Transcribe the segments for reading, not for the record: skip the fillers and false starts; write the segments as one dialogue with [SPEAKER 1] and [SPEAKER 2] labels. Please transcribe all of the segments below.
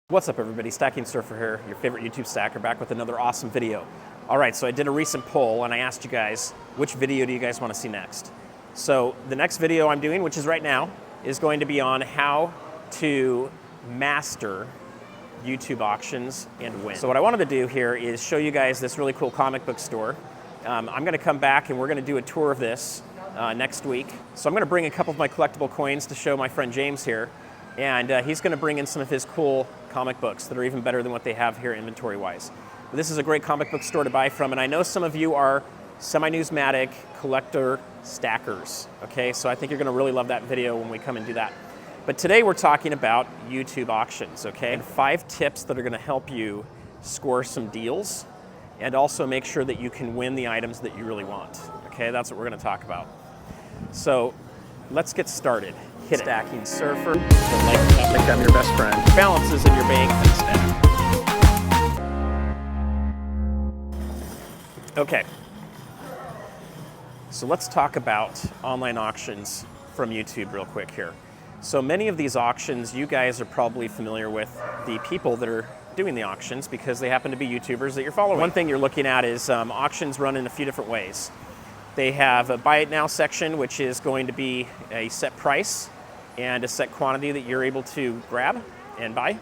[SPEAKER 1] What's up everybody, Stacking Surfer here, your favorite YouTube stacker, back with another awesome video. Alright, so I did a recent poll and I asked you guys, which video do you guys want to see next? So the next video I'm doing, which is right now, is going to be on how to master YouTube auctions and win. So what I wanted to do here is show you guys this really cool comic book store. I'm going to come back and we're going to do a tour of this next week. So I'm going to bring a couple of my collectible coins to show my friend James here. And he's going to bring in some of his cool comic books that are even better than what they have here inventory-wise. But this is a great comic book store to buy from, and I know some of you are semi-newsmatic collector stackers, okay? So I think you're going to really love that video when we come and do that. But today we're talking about YouTube auctions, okay? And 5 tips that are going to help you score some deals and also make sure that you can win the items that you really want, okay? That's what we're going to talk about. So let's get started. Hit it. Stacking Surfer. Like I'm your best friend. Balances in your bank and stack. Okay. So let's talk about online auctions from YouTube real quick here. So many of these auctions, you guys are probably familiar with the people that are doing the auctions because they happen to be YouTubers that you're following. One thing you're looking at is auctions run in a few different ways. They have a buy it now section, which is going to be a set price and a set quantity that you're able to grab and buy.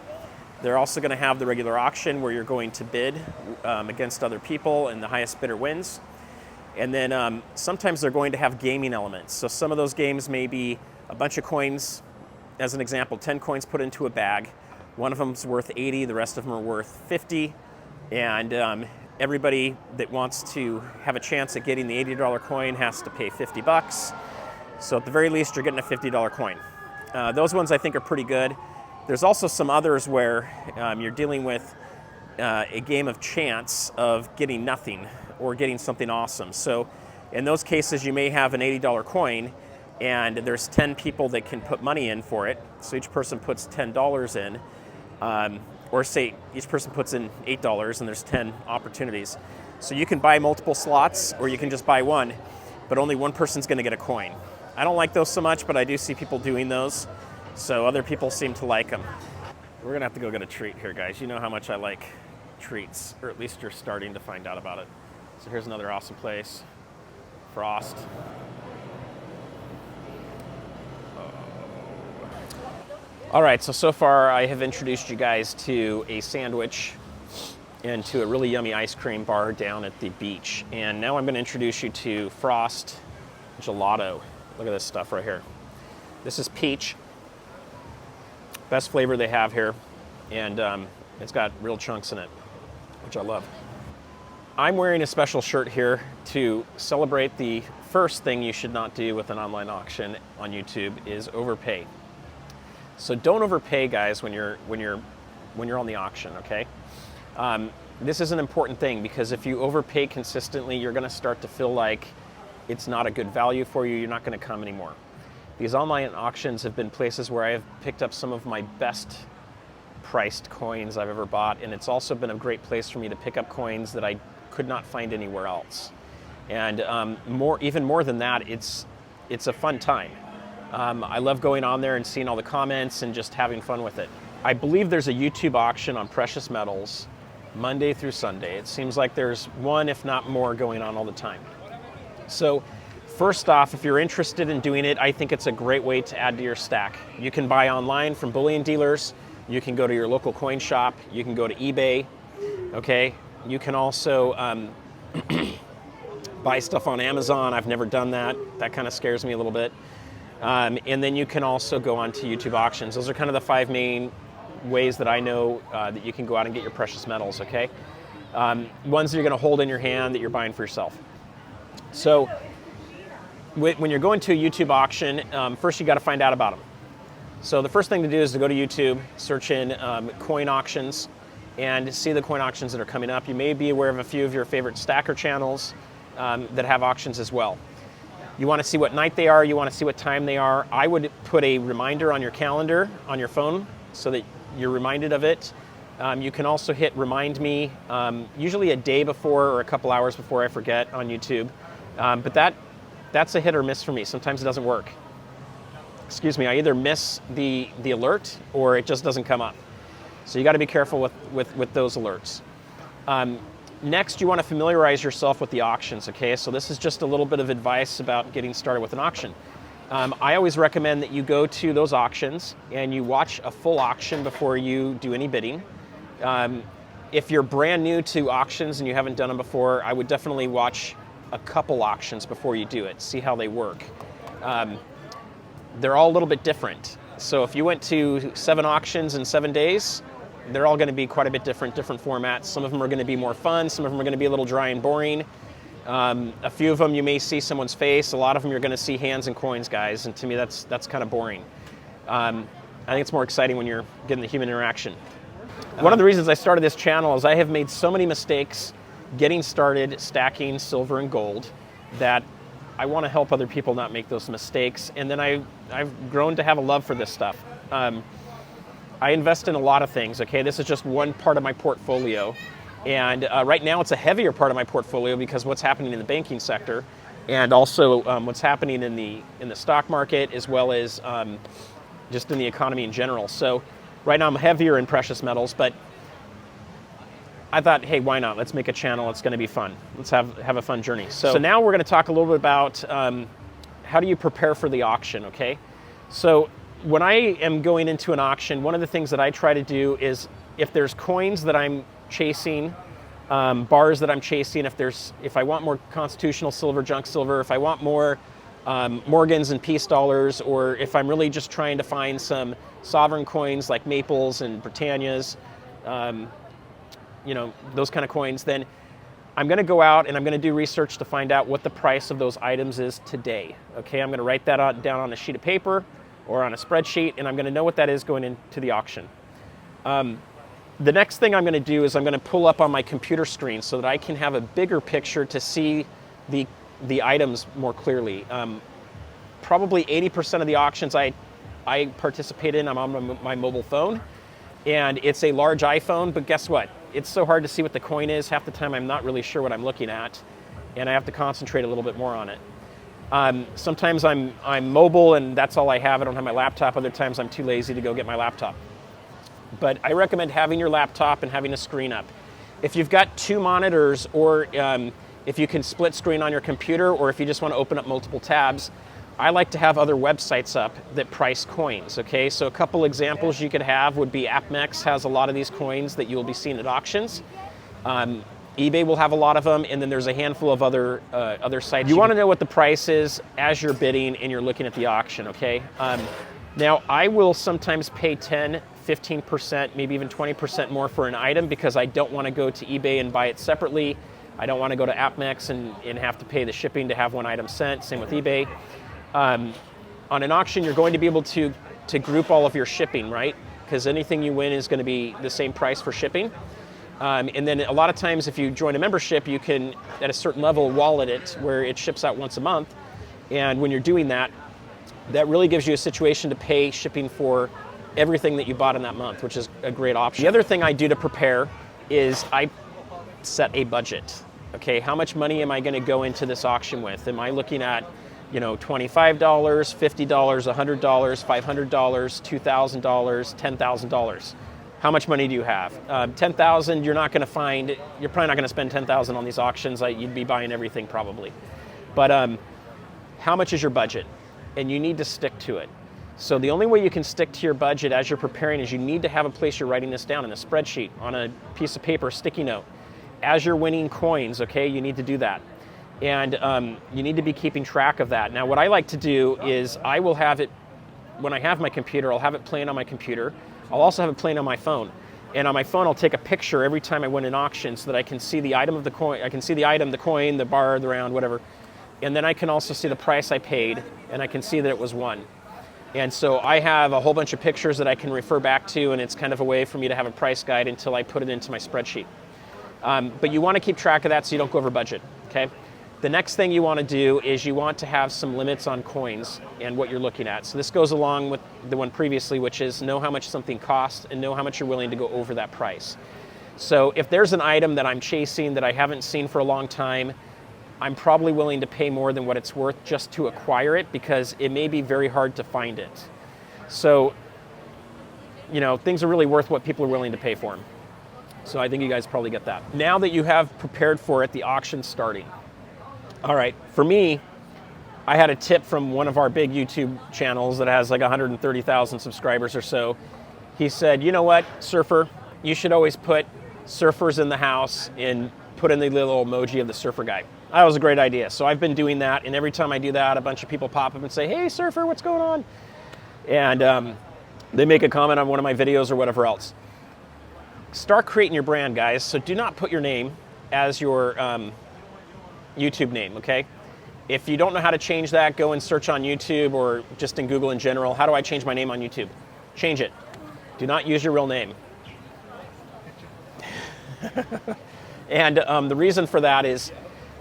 [SPEAKER 1] They're also going to have the regular auction where you're going to bid against other people and the highest bidder wins. And then sometimes they're going to have gaming elements. So some of those games may be a bunch of coins, as an example, 10 coins put into a bag. One of them's worth 80, the rest of them are worth 50. And everybody that wants to have a chance at getting the $80 coin has to pay 50 bucks. So at the very least, you're getting a $50 coin. Those ones I think are pretty good. There's also some others where you're dealing with a game of chance of getting nothing or getting something awesome. So in those cases, you may have an $80 coin and there's 10 people that can put money in for it. So each person puts $10 in. Or say each person puts in $8 and there's 10 opportunities. So you can buy multiple slots or you can just buy one, but only one person's gonna get a coin. I don't like those so much, but I do see people doing those. So other people seem to like them. We're gonna have to go get a treat here, guys. You know how much I like treats, or at least you're starting to find out about it. So here's another awesome place, Frost. All right, so far I have introduced you guys to a sandwich and to a really yummy ice cream bar down at the beach. And now I'm gonna introduce you to Frost Gelato. Look at this stuff right here. This is peach. Best flavor they have here. And it's got real chunks in it, which I love. I'm wearing a special shirt here to celebrate the first thing you should not do with an online auction on YouTube is overpay. So don't overpay, guys, when you're on the auction, okay? This is an important thing because if you overpay consistently, you're gonna start to feel like it's not a good value for you, you're not gonna come anymore. These online auctions have been places where I have picked up some of my best priced coins I've ever bought, and it's also been a great place for me to pick up coins that I could not find anywhere else. And even more than that, it's a fun time. I love going on there and seeing all the comments and just having fun with it. I believe there's a YouTube auction on precious metals Monday through Sunday. It seems like there's one, if not more, going on all the time. So first off, if you're interested in doing it, I think it's a great way to add to your stack. You can buy online from bullion dealers. You can go to your local coin shop. You can go to eBay, okay? You can also buy stuff on Amazon. I've never done that. That kind of scares me a little bit. And then you can also go on to YouTube auctions. Those are kind of the 5 main ways that I know that you can go out and get your precious metals, okay? Ones that you're gonna hold in your hand that you're buying for yourself. So when you're going to a YouTube auction, first you gotta find out about them. So the first thing to do is to go to YouTube, search in coin auctions, and see the coin auctions that are coming up. You may be aware of a few of your favorite stacker channels that have auctions as well. You want to see what night they are, you want to see what time they are. I would put a reminder on your calendar, on your phone, so that you're reminded of it. You can also hit remind me, usually a day before or a couple hours before I forget on YouTube. But that's a hit or miss for me. Sometimes it doesn't work. excuse me, I either miss the alert or it just doesn't come up. So you got to be careful with those alerts. Next, you want to familiarize yourself with the auctions, okay? So this is just a little bit of advice about getting started with an auction. I always recommend that you go to those auctions and you watch a full auction before you do any bidding. If you're brand new to auctions and you haven't done them before, I would definitely watch a couple auctions before you do it, see how they work. They're all a little bit different. So if you went to 7 auctions in 7 days, they're all going to be quite a bit different formats. Some of them are going to be more fun, some of them are going to be a little dry and boring. A few of them you may see someone's face, a lot of them you're going to see hands and coins, guys, and to me that's kind of boring. I think it's more exciting when you're getting the human interaction. One of the reasons I started this channel is I have made so many mistakes getting started stacking silver and gold that I want to help other people not make those mistakes, and then I've grown to have a love for this stuff. I invest in a lot of things, okay? This is just one part of my portfolio. And right now it's a heavier part of my portfolio because what's happening in the banking sector and also what's happening in the stock market as well as just in the economy in general. So right now I'm heavier in precious metals, but I thought, hey, why not? Let's make a channel. It's going to be fun. Let's have a fun journey. So now we're going to talk a little bit about how do you prepare for the auction, okay? So when I am going into an auction, one of the things that I try to do is if there's coins that I'm chasing, bars that I'm chasing, if I want more constitutional silver, junk silver, if I want more Morgans and peace dollars, or if I'm really just trying to find some sovereign coins like Maples and Britannias, you know, those kind of coins, then I'm going to go out and I'm going to do research to find out what the price of those items is today. Okay, I'm going to write that down on a sheet of paper or on a spreadsheet, and I'm going to know what that is going into the auction. The next thing I'm going to do is I'm going to pull up on my computer screen so that I can have a bigger picture to see the items more clearly. Probably 80% of the auctions I participate in, I'm on my mobile phone, and it's a large iPhone, but guess what? It's so hard to see what the coin is. Half the time I'm not really sure what I'm looking at, and I have to concentrate a little bit more on it. Sometimes I'm mobile and that's all I have. I don't have my laptop. Other times I'm too lazy to go get my laptop. But I recommend having your laptop and having a screen up. If you've got 2 monitors, or if you can split screen on your computer, or if you just want to open up multiple tabs, I like to have other websites up that price coins, okay? So a couple examples you could have would be AppMex has a lot of these coins that you'll be seeing at auctions. eBay will have a lot of them, and then there's a handful of other sites. You want to know what the price is as you're bidding and you're looking at the auction, okay? Now, I will sometimes pay 10, 15%, maybe even 20% more for an item because I don't want to go to eBay and buy it separately. I don't want to go to AppMex and have to pay the shipping to have one item sent. Same with eBay. On an auction, you're going to be able to group all of your shipping, right? Because anything you win is going to be the same price for shipping. And then a lot of times if you join a membership, you can, at a certain level, wallet it where it ships out once a month. And when you're doing that, that really gives you a situation to pay shipping for everything that you bought in that month, which is a great option. The other thing I do to prepare is I set a budget. Okay, how much money am I going to go into this auction with? Am I looking at, you know, $25, $50, $100, $500, $2,000, $10,000? How much money do you have? $10,000, you're probably not going to spend $10,000 on these auctions. You'd be buying everything probably. But how much is your budget? And you need to stick to it. So the only way you can stick to your budget as you're preparing is you need to have a place you're writing this down in a spreadsheet, on a piece of paper, a sticky note. As you're winning coins, okay, you need to do that. And you need to be keeping track of that. Now, what I like to do is I will have it, when I have my computer, I'll have it playing on my computer. I'll also have it playing on my phone. And on my phone, I'll take a picture every time I win an auction so that I can see the item of the coin. I can see the item, the coin, the bar, the round, whatever. And then I can also see the price I paid, and I can see that it was won. And so I have a whole bunch of pictures that I can refer back to, and it's kind of a way for me to have a price guide until I put it into my spreadsheet. But you want to keep track of that so you don't go over budget, okay? The next thing you want to do is you want to have some limits on coins and what you're looking at. So this goes along with the one previously, which is know how much something costs and know how much you're willing to go over that price. So if there's an item that I'm chasing that I haven't seen for a long time, I'm probably willing to pay more than what it's worth just to acquire it because it may be very hard to find it. So you know, things are really worth what people are willing to pay for them. So I think you guys probably get that. Now that you have prepared for it, the auction's starting. All right, for me, I had a tip from one of our big YouTube channels that has like 130,000 subscribers or so. He said, you know what, surfer, you should always put surfers in the house and put in the little emoji of the surfer guy. That was a great idea. So I've been doing that, and every time I do that, a bunch of people pop up and say, hey, surfer, what's going on? And they make a comment on one of my videos or whatever else. Start creating your brand, guys. So do not put your name as your YouTube name, okay? If you don't know how to change that, go and search on YouTube or just in Google in general. How do I change my name on YouTube? Change it. Do not use your real name. And the reason for that is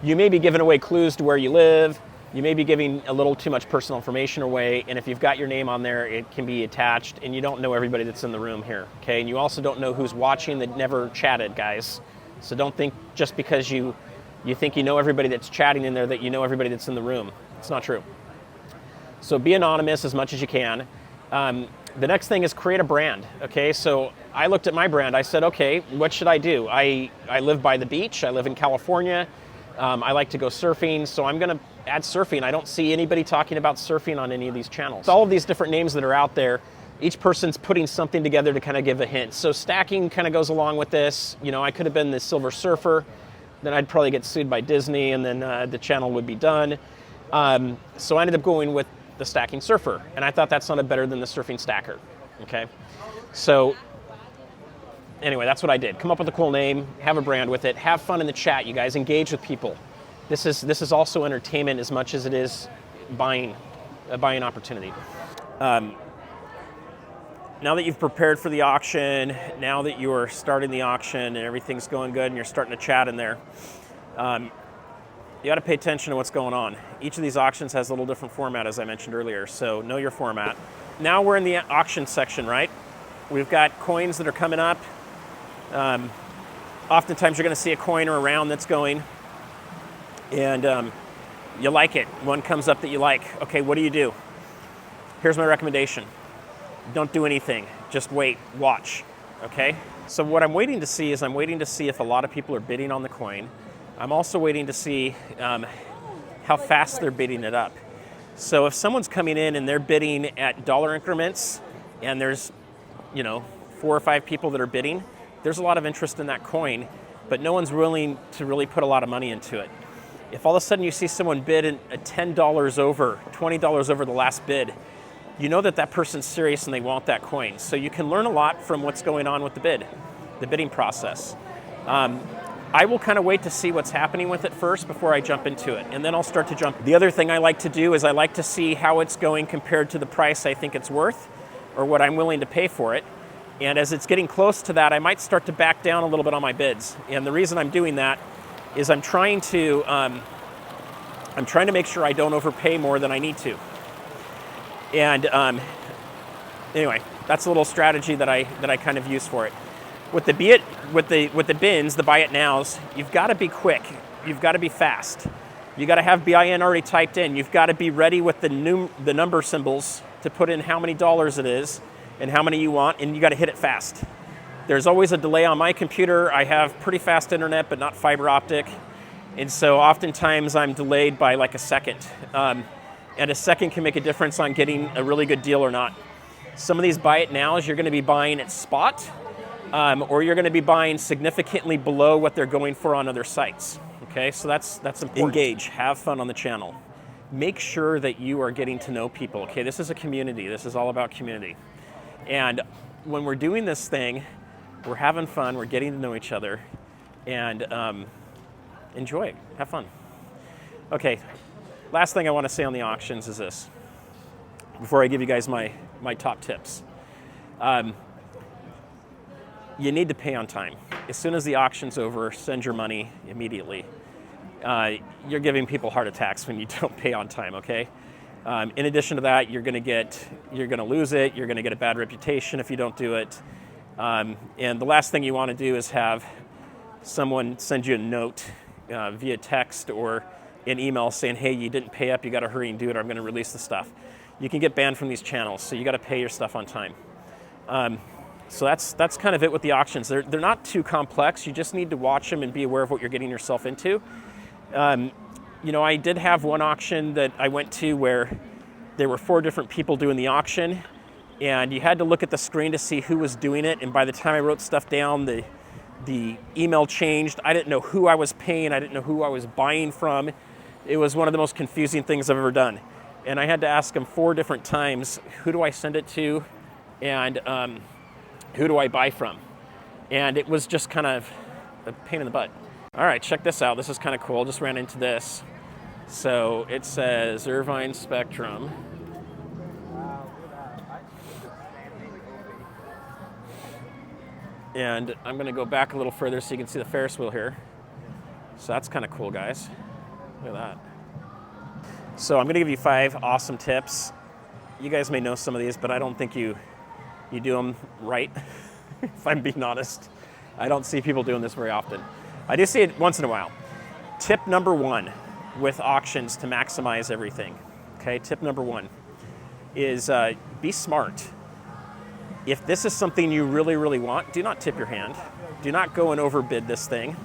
[SPEAKER 1] you may be giving away clues to where you live. You may be giving a little too much personal information away, and if you've got your name on there, it can be attached, and you don't know everybody that's in the room here, okay? And you also don't know who's watching that never chatted, guys. So don't think just because you think you know everybody that's chatting in there that you know everybody that's in the room. It's not true. So be anonymous as much as you can. The next thing is create a brand, okay? So I looked at my brand. I said, okay, what should I do? I live by the beach. I live in California. I like to go surfing, so I'm going to add surfing. I don't see anybody talking about surfing on any of these channels. All of these different names that are out there, each person's putting something together to kind of give a hint. So stacking kind of goes along with this. You know, I could have been the Silver Surfer, then I'd probably get sued by Disney, and then the channel would be done. So I ended up going with the Stacking Surfer, and I thought that sounded better than the Surfing Stacker, okay? So anyway, that's what I did. Come up with a cool name, have a brand with it, have fun in the chat, you guys, engage with people. This is also entertainment as much as it is a buying opportunity. Now that you've prepared for the auction, now that you are starting the auction and everything's going good and you're starting to chat in there, you got to pay attention to what's going on. Each of these auctions has a little different format, as I mentioned earlier, so know your format. Now we're in the auction section, right? We've got coins that are coming up. Oftentimes you're going to see a coin or a round that's going, and you like it. One comes up that you like. Okay, what do? Here's my recommendation. Don't do anything. Just wait, watch, okay? So what I'm waiting to see is I'm waiting to see if a lot of people are bidding on the coin. I'm also waiting to see how fast they're bidding it up. So if someone's coming in and they're bidding at dollar increments and there's, you know, 4 or 5 people that are bidding, there's a lot of interest in that coin, but no one's willing to really put a lot of money into it. If all of a sudden you see someone bid at $10 over, $20 over the last bid, you know that that person's serious and they want that coin. So you can learn a lot from what's going on with the bidding process. I will kind of wait to see what's happening with it first before I jump into it, and then I'll start to jump. The other thing I like to do is I like to see how it's going compared to the price I think it's worth or what I'm willing to pay for it. And as it's getting close to that, I might start to back down a little bit on my bids. And the reason I'm doing that is I'm trying to make sure I don't overpay more than I need to. And anyway, that's a little strategy that I kind of use for it. With the bins, the buy it nows, you've got to be quick. You've got to be fast. You got to have BIN already typed in. You've got to be ready with the number symbols to put in how many dollars it is and how many you want, and you got to hit it fast. There's always a delay on my computer. I have pretty fast internet, but not fiber optic, and so oftentimes I'm delayed by like a second. And a second can make a difference on getting a really good deal or not. Some of these buy it nows, you're going to be buying at spot, or you're going to be buying significantly below what they're going for on other sites. Okay, so that's important. Engage, have fun on the channel. Make sure that you are getting to know people. Okay, this is a community. This is all about community. And when we're doing this thing, we're having fun, we're getting to know each other, and enjoy it, have fun. Okay, last thing I want to say on the auctions is this, before I give you guys my top tips. You need to pay on time. As soon as the auction's over, send your money immediately. You're giving people heart attacks when you don't pay on time, okay? In addition to that, you're going to lose it. You're going to get a bad reputation if you don't do it. And the last thing you want to do is have someone send you a note via text or an email saying, hey, you didn't pay up, you got to hurry and do it, or I'm going to release the stuff. You can get banned from these channels, so you got to pay your stuff on time. So that's kind of it with the auctions. They're not too complex. You just need to watch them and be aware of what you're getting yourself into. You know, I did have one auction that I went to where there were 4 different people doing the auction, and you had to look at the screen to see who was doing it. And by the time I wrote stuff down, the email changed. I didn't know who I was paying. I didn't know who I was buying from. It was one of the most confusing things I've ever done. And I had to ask them 4 different times, who do I send it to, and who do I buy from? And it was just kind of a pain in the butt. All right, check this out. This is kind of cool. Just ran into this. So it says Irvine Spectrum. And I'm going to go back a little further so you can see the Ferris wheel here. So that's kind of cool, guys. Look at that. So I'm going to give you 5 awesome tips. You guys may know some of these, but I don't think you do them right, if I'm being honest. I don't see people doing this very often. I do see it once in a while. Tip number 1 with auctions to maximize everything. Okay, tip number 1 is be smart. If this is something you really, really want, do not tip your hand. Do not go and overbid this thing.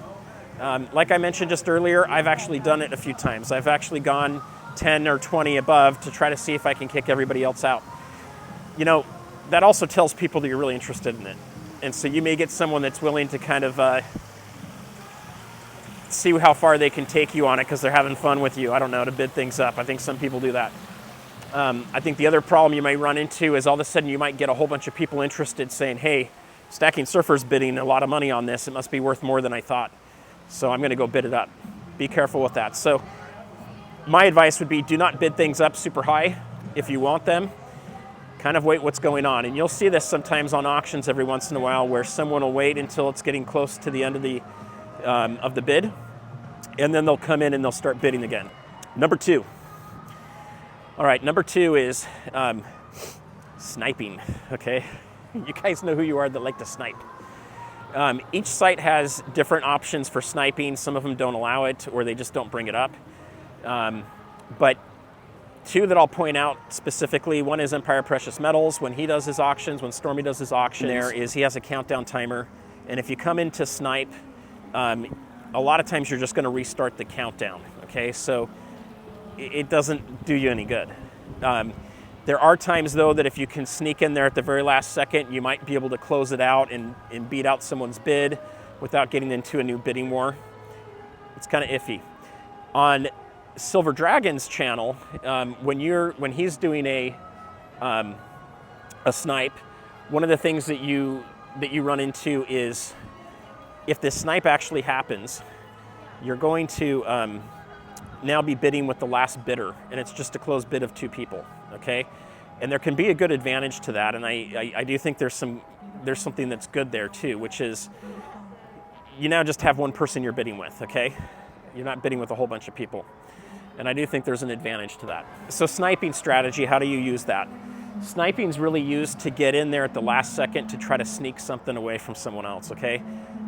[SPEAKER 1] Like I mentioned just earlier, I've actually done it a few times. I've actually gone 10 or 20 above to try to see if I can kick everybody else out. You know, that also tells people that you're really interested in it. And so you may get someone that's willing to kind of see how far they can take you on it because they're having fun with you. I don't know, to bid things up. I think some people do that. I think the other problem you may run into is all of a sudden you might get a whole bunch of people interested saying, hey, Stacking Surfer's bidding a lot of money on this. It must be worth more than I thought. So I'm going to go bid it up. Be careful with that. So my advice would be do not bid things up super high if you want them. Kind of wait what's going on. And you'll see this sometimes on auctions every once in a while where someone will wait until it's getting close to the end of the bid, and then they'll come in and they'll start bidding again. Number 2. All right, number 2 is sniping, okay? You guys know who you are that like to snipe. Each site has different options for sniping. Some of them don't allow it, or they just don't bring it up. But 2 that I'll point out specifically, one is Empire Precious Metals. When he does his auctions, when Stormy does his auctions, there is he has a countdown timer. And if you come in to snipe, a lot of times you're just going to restart the countdown, okay? So it doesn't do you any good. There are times, though, that if you can sneak in there at the very last second, you might be able to close it out and beat out someone's bid without getting into a new bidding war. It's kind of iffy. On Silver Dragon's channel, when he's doing a snipe, one of the things that you run into is if this snipe actually happens, you're going to now be bidding with the last bidder, and it's just a closed bid of 2 people, okay? And there can be a good advantage to that, and I do think there's something that's good there too, which is you now just have one person you're bidding with, okay? You're not bidding with a whole bunch of people. And I do think there's an advantage to that. So sniping strategy, how do you use that? Sniping's really used to get in there at the last second to try to sneak something away from someone else, okay?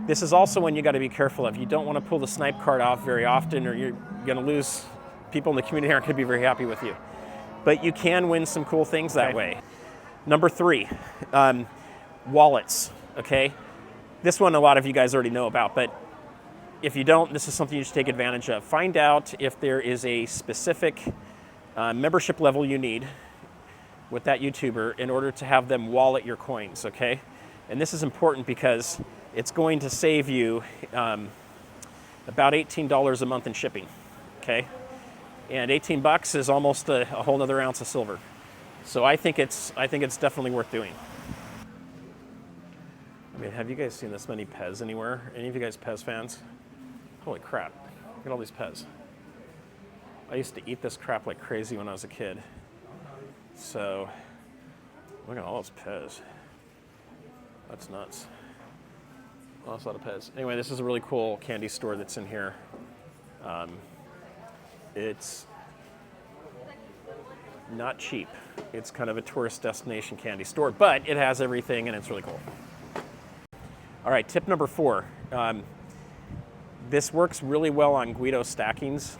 [SPEAKER 1] This is also when you got to be careful of. You don't want to pull the snipe card off very often, or you're going to lose. People in the community aren't going to be very happy with you. But you can win some cool things that way. Number 3, wallets, okay? This one a lot of you guys already know about, but if you don't, this is something you should take advantage of. Find out if there is a specific membership level you need with that YouTuber in order to have them wallet your coins, okay? And this is important because it's going to save you about $18 a month in shipping, okay? And 18 bucks is almost a whole nother ounce of silver. So I think it's definitely worth doing. I mean, have you guys seen this many Pez anywhere? Any of you guys Pez fans? Holy crap, look at all these Pez. I used to eat this crap like crazy when I was a kid. So, look at all those Pez. That's nuts. Well, that's a lot of Pez. Anyway, this is a really cool candy store that's in here. It's not cheap. It's kind of a tourist destination candy store, but it has everything and it's really cool. All right, tip number 4. This works really well on GuidoStacking's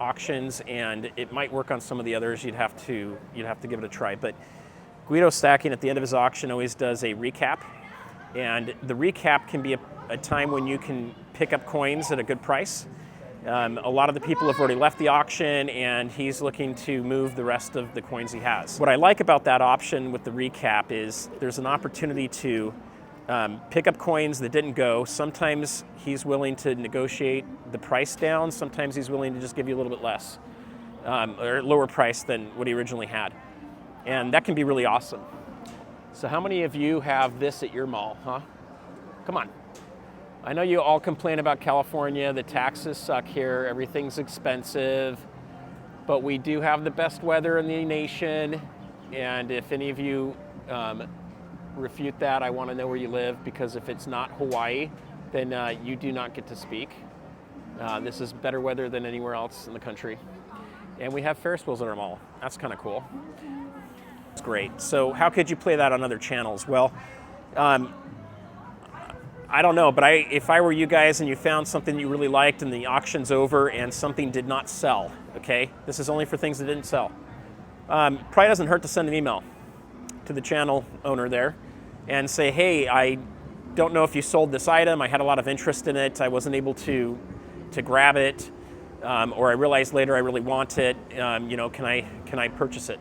[SPEAKER 1] auctions, and it might work on some of the others. You'd have to give it a try. But GuidoStacking at the end of his auction always does a recap, and the recap can be a time when you can pick up coins at a good price. A lot of the people have already left the auction, and he's looking to move the rest of the coins he has. What I like about that option with the recap is there's an opportunity to pick up coins that didn't go. Sometimes he's willing to negotiate the price down. Sometimes he's willing to just give you a little bit less, or lower price than what he originally had. And that can be really awesome. So how many of you have this at your mall, huh? Come on. I know you all complain about California, the taxes suck here, everything's expensive, but we do have the best weather in the nation, and if any of you refute that, I want to know where you live, because if it's not Hawaii, then you do not get to speak. This is better weather than anywhere else in the country. And we have Ferris wheels at our mall. That's kind of cool. It's great. So how could you play that on other channels? Well, I don't know, but if I were you guys and you found something you really liked and the auction's over and something did not sell, okay? This is only for things that didn't sell. Probably doesn't hurt to send an email to the channel owner there and say, hey, I don't know if you sold this item. I had a lot of interest in it. I wasn't able to grab it, or I realized later I really want it. You know, can I purchase it?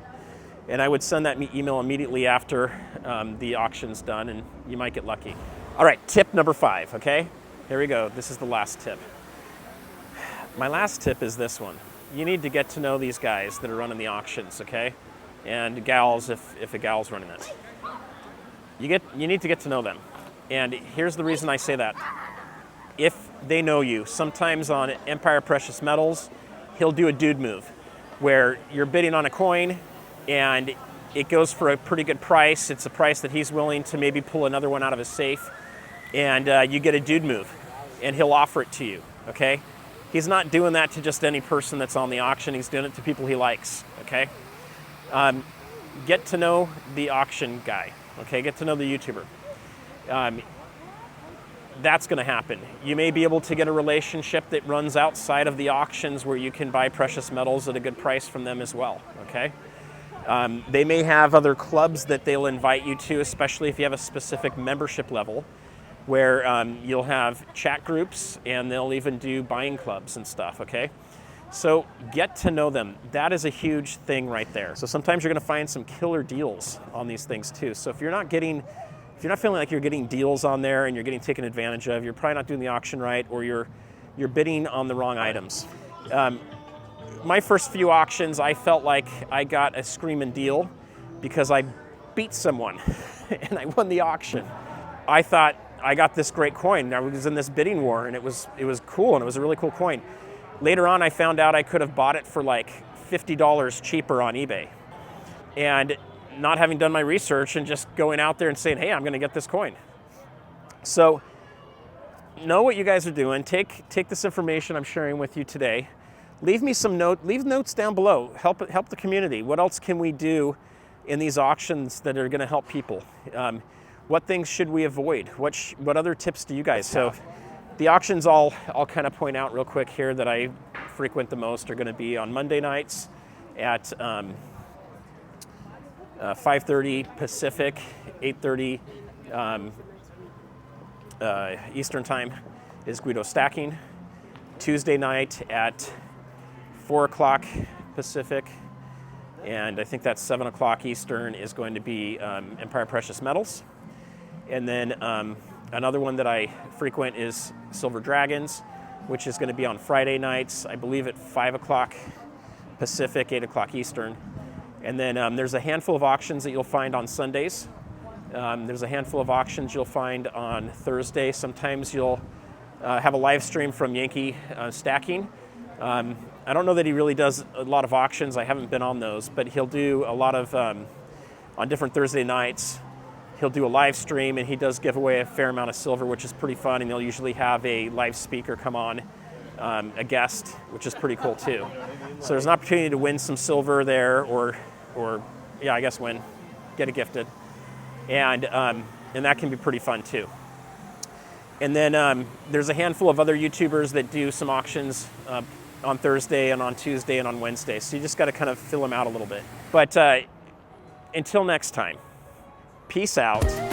[SPEAKER 1] And I would send that email immediately after the auction's done, and you might get lucky. All right, tip number 5, okay? Here we go. This is the last tip. My last tip is this one. You need to get to know these guys that are running the auctions, okay? And gals, if a gal's running it. You need to get to know them. And here's the reason I say that. If they know you, sometimes on Empire Precious Metals, he'll do a dude move where you're bidding on a coin and it goes for a pretty good price. It's a price that he's willing to maybe pull another one out of his safe, and you get a dude move, and he'll offer it to you, okay? He's not doing that to just any person that's on the auction. He's doing it to people he likes, okay? Get to know the auction guy, okay? Get to know the YouTuber. That's going to happen. You may be able to get a relationship that runs outside of the auctions where you can buy precious metals at a good price from them as well, okay? They may have other clubs that they'll invite you to, especially if you have a specific membership level, where you'll have chat groups and they'll even do buying clubs and stuff, okay? So get to know them. That is a huge thing right there. So sometimes you're gonna find some killer deals on these things too. So if you're not feeling like you're getting deals on there and you're getting taken advantage of, you're probably not doing the auction right, or you're bidding on the wrong items. My first few auctions, I felt like I got a screaming deal because I beat someone and I won the auction. I thought I got this great coin. I was in this bidding war, and it was cool, and it was a really cool coin. Later on, I found out I could have bought it for like $50 cheaper on eBay. And not having done my research and just going out there and saying, hey, I'm gonna get this coin. So know what you guys are doing. Take this information I'm sharing with you today. Leave me some leave notes down below. Help the community. What else can we do in these auctions that are going to help people? What things should we avoid? What other tips do you guys have? So the auctions I'll kind of point out real quick here that I frequent the most are going to be on Monday nights at 5:30 Pacific, 8:30 Eastern time is GuidoStacking. Tuesday night at 4 o'clock Pacific, and I think that's 7 o'clock Eastern, is going to be Empire Precious Metals. And then another one that I frequent is Silver Dragons, which is going to be on Friday nights, I believe at 5 o'clock Pacific, 8 o'clock Eastern. And then there's a handful of auctions that you'll find on Sundays. There's a handful of auctions you'll find on Thursday. Sometimes you'll have a live stream from Yankee Stacking. I don't know that he really does a lot of auctions. I haven't been on those, but he'll do a lot of, on different Thursday nights, he'll do a live stream, and he does give away a fair amount of silver, which is pretty fun, and they'll usually have a live speaker come on, a guest, which is pretty cool too. So there's an opportunity to win some silver there, or yeah, I guess win, get it gifted. And that can be pretty fun too. And then there's a handful of other YouTubers that do some auctions on Thursday and on Tuesday and on Wednesday. So you just got to kind of fill them out a little bit. But until next time, peace out.